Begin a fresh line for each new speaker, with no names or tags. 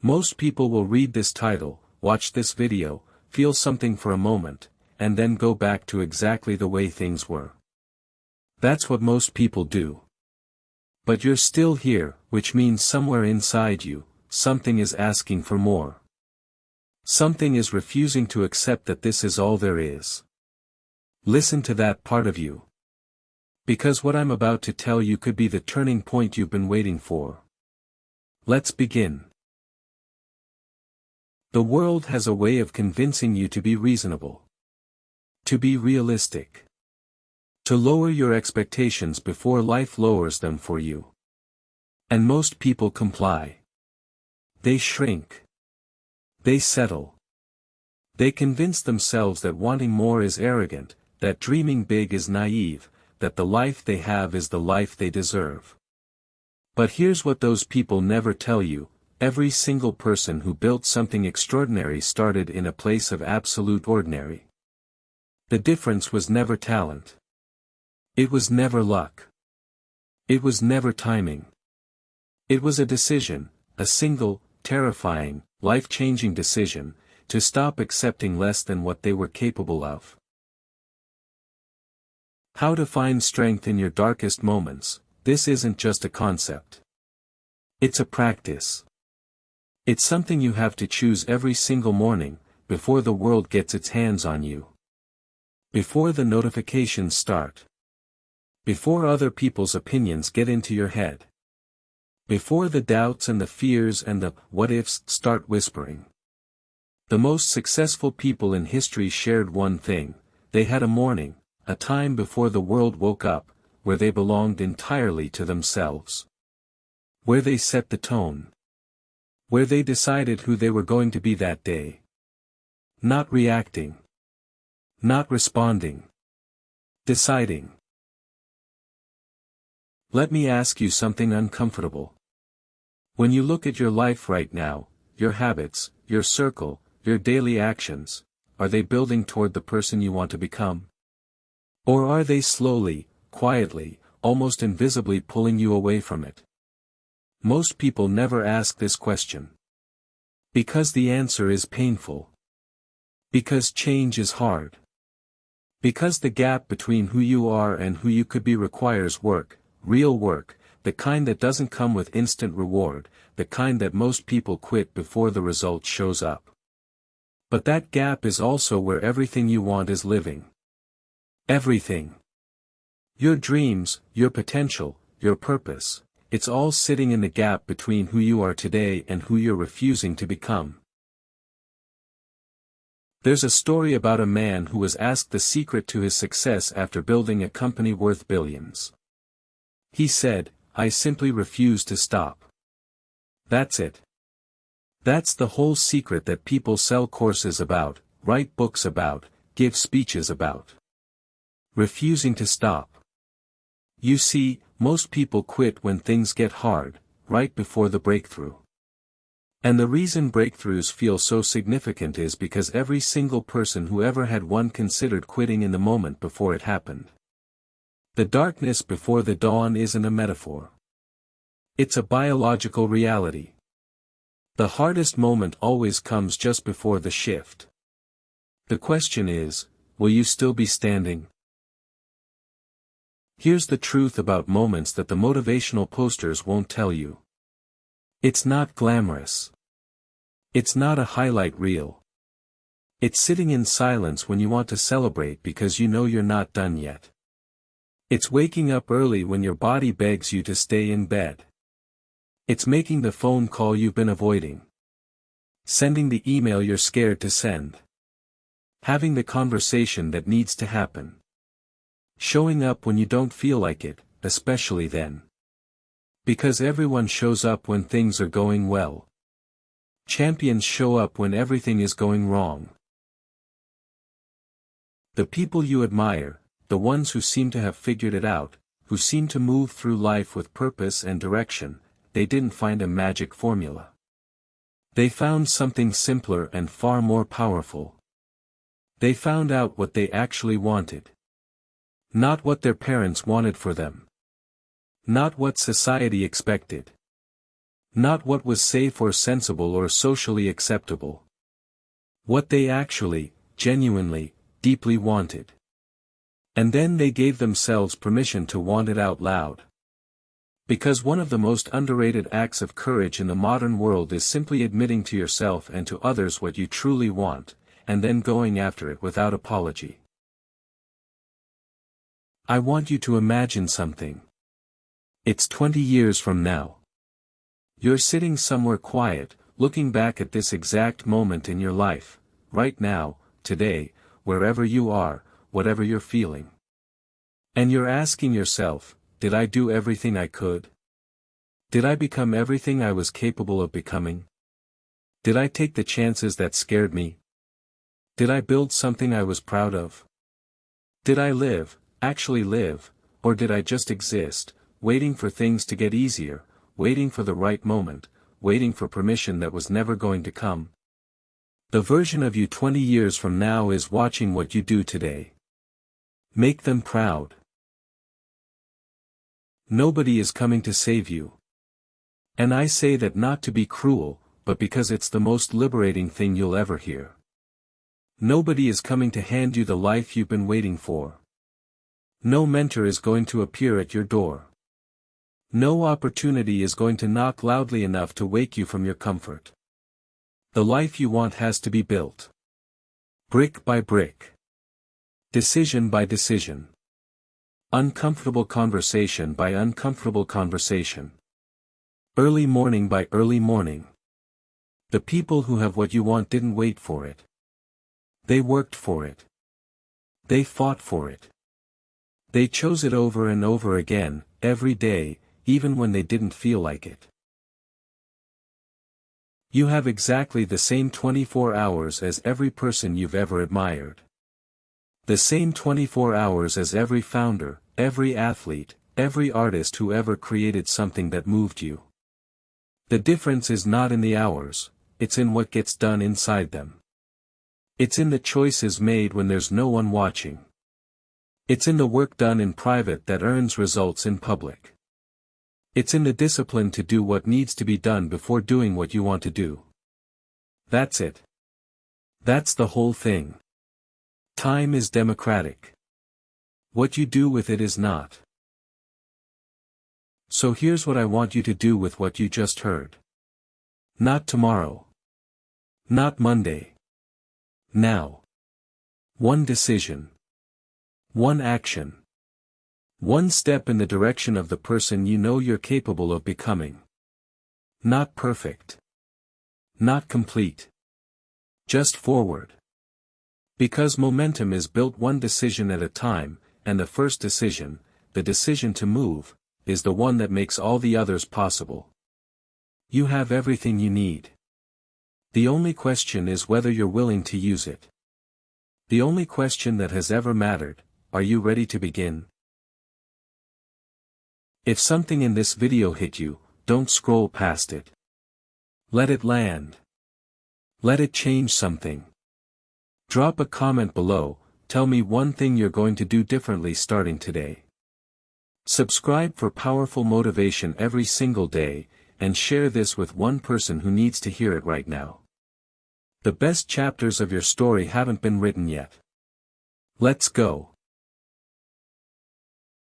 Most people will read this title, watch this video, feel something for a moment, and then go back to exactly the way things were. That's what most people do. But you're still here, which means somewhere inside you, something is asking for more. Something is refusing to accept that this is all there is. Listen to that part of you. Because what I'm about to tell you could be the turning point you've been waiting for. Let's begin. The world has a way of convincing you to be reasonable. To be realistic. To lower your expectations before life lowers them for you. And most people comply. They shrink. They settle. They convince themselves that wanting more is arrogant, that dreaming big is naive, that the life they have is the life they deserve. But here's what those people never tell you: every single person who built something extraordinary started in a place of absolute ordinary. The difference was never talent. It was never luck. It was never timing. It was a decision, a single, terrifying, life-changing decision, to stop accepting less than what they were capable of. How to find strength in your darkest moments. This isn't just a concept. It's a practice. It's something you have to choose every single morning, before the world gets its hands on you. Before the notifications start. Before other people's opinions get into your head. Before the doubts and the fears and the what-ifs start whispering. The most successful people in history shared one thing: they had a morning, a time before the world woke up, where they belonged entirely to themselves. Where they set the tone. Where they decided who they were going to be that day. Not reacting. Not responding. Deciding. Let me ask you something uncomfortable. When you look at your life right now, your habits, your circle, your daily actions, are they building toward the person you want to become? Or are they slowly, quietly, almost invisibly pulling you away from it? Most people never ask this question. Because the answer is painful. Because change is hard. Because the gap between who you are and who you could be requires work, real work, the kind that doesn't come with instant reward, the kind that most people quit before the result shows up. But that gap is also where everything you want is living. Everything. Your dreams, your potential, your purpose, it's all sitting in the gap between who you are today and who you're refusing to become. There's a story about a man who was asked the secret to his success after building a company worth billions. He said, "I simply refuse to stop." That's it. That's the whole secret that people sell courses about, write books about, give speeches about. Refusing to stop. You see, most people quit when things get hard, right before the breakthrough. And the reason breakthroughs feel so significant is because every single person who ever had one considered quitting in the moment before it happened. The darkness before the dawn isn't a metaphor. It's a biological reality. The hardest moment always comes just before the shift. The question is, will you still be standing? Here's the truth about moments that the motivational posters won't tell you. It's not glamorous. It's not a highlight reel. It's sitting in silence when you want to celebrate because you know you're not done yet. It's waking up early when your body begs you to stay in bed. It's making the phone call you've been avoiding. Sending the email you're scared to send. Having the conversation that needs to happen. Showing up when you don't feel like it, especially then. Because everyone shows up when things are going well. Champions show up when everything is going wrong. The people you admire, the ones who seem to have figured it out, who seem to move through life with purpose and direction, they didn't find a magic formula. They found something simpler and far more powerful. They found out what they actually wanted. Not what their parents wanted for them. Not what society expected. Not what was safe or sensible or socially acceptable. What they actually, genuinely, deeply wanted. And then they gave themselves permission to want it out loud. Because one of the most underrated acts of courage in the modern world is simply admitting to yourself and to others what you truly want, and then going after it without apology. I want you to imagine something. It's 20 years from now. You're sitting somewhere quiet, looking back at this exact moment in your life, right now, today, wherever you are, whatever you're feeling. And you're asking yourself, did I do everything I could? Did I become everything I was capable of becoming? Did I take the chances that scared me? Did I build something I was proud of? Did I live, actually live, or did I just exist, waiting for things to get easier, waiting for the right moment, waiting for permission that was never going to come? The version of you 20 years from now is watching what you do today. Make them proud. Nobody is coming to save you. And I say that not to be cruel, but because it's the most liberating thing you'll ever hear. Nobody is coming to hand you the life you've been waiting for. No mentor is going to appear at your door. No opportunity is going to knock loudly enough to wake you from your comfort. The life you want has to be built. Brick by brick. Decision by decision. Uncomfortable conversation by uncomfortable conversation. Early morning by early morning. The people who have what you want didn't wait for it. They worked for it. They fought for it. They chose it over and over again, every day, even when they didn't feel like it. You have exactly the same 24 hours as every person you've ever admired. The same 24 hours as every founder, every athlete, every artist who ever created something that moved you. The difference is not in the hours, it's in what gets done inside them. It's in the choices made when there's no one watching. It's in the work done in private that earns results in public. It's in the discipline to do what needs to be done before doing what you want to do. That's it. That's the whole thing. Time is democratic. What you do with it is not. So here's what I want you to do with what you just heard. Not tomorrow. Not Monday. Now. One decision. One action. One step in the direction of the person you know you're capable of becoming. Not perfect. Not complete. Just forward. Because momentum is built one decision at a time, and the first decision, the decision to move, is the one that makes all the others possible. You have everything you need. The only question is whether you're willing to use it. The only question that has ever mattered, are you ready to begin? If something in this video hit you, don't scroll past it. Let it land. Let it change something. Drop a comment below, tell me one thing you're going to do differently starting today. Subscribe for powerful motivation every single day, and share this with one person who needs to hear it right now. The best chapters of your story haven't been written yet. Let's go.